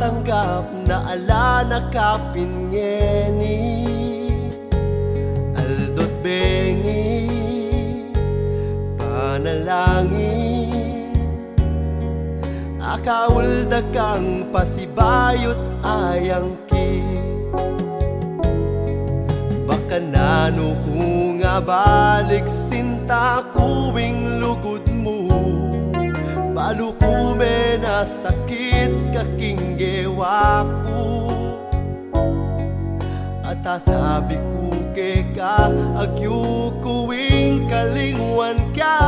tanggap na ala nakapingeni aldot bengi panalangin akaulda kang pasibayot ayang ki baka nano kung balik sinta kuwing lugod mo balukume na sakit kaking gewa ko at sabi ko ka agyo kuwing kalingwan ka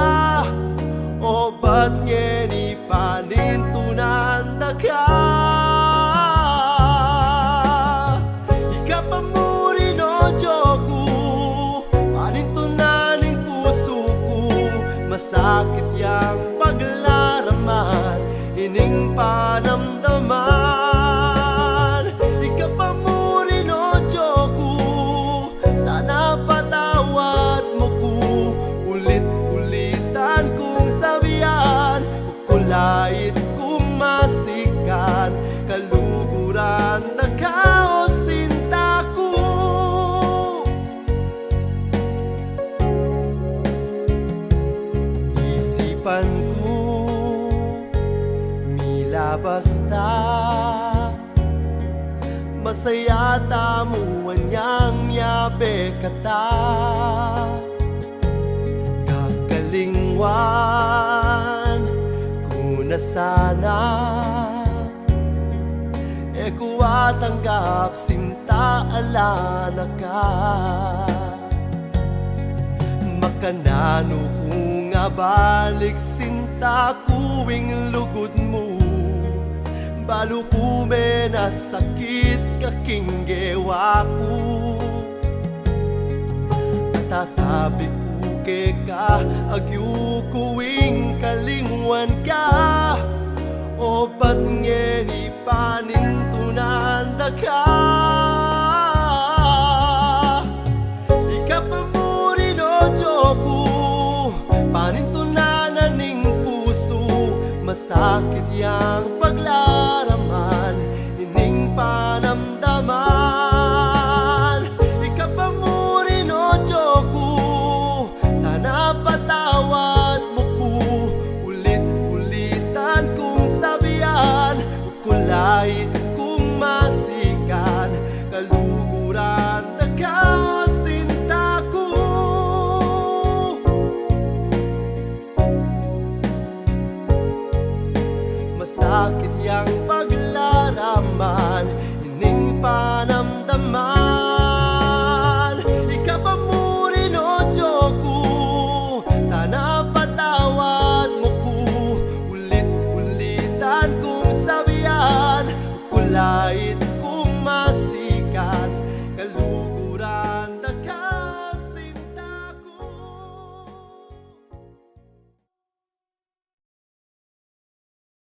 o ba't ngeni panintunan da ka ikapamuri no joku panintunaning puso ko masakit yang paglaraman ining panamdaman ikapamuri no joku sana patawad mo ko ulit-ulitan kong sabihan kulait kong masikan kaluguran na kao sinta ko isipan ko mila basta masaya tamuan niyang yabe kata kakalingwan ko na sana kuwa tanggap sinta ala na ka makanano kung balik sinta kuwing lugod mo balukume na sakit kaking gewa ko at sabi ko ka agyo kuwing kalingwan ka o ba't ngeni panintunan da ka ikapamuri no joku panintunanan ning puso masakit yang paglaraman ining panamdaman ikapamuri no joku sana patawad mo ko ulit-ulitan kong sabihan kulait kong masikan kaluguran na kasinta ko masakit yang paglaraman ining panamdaman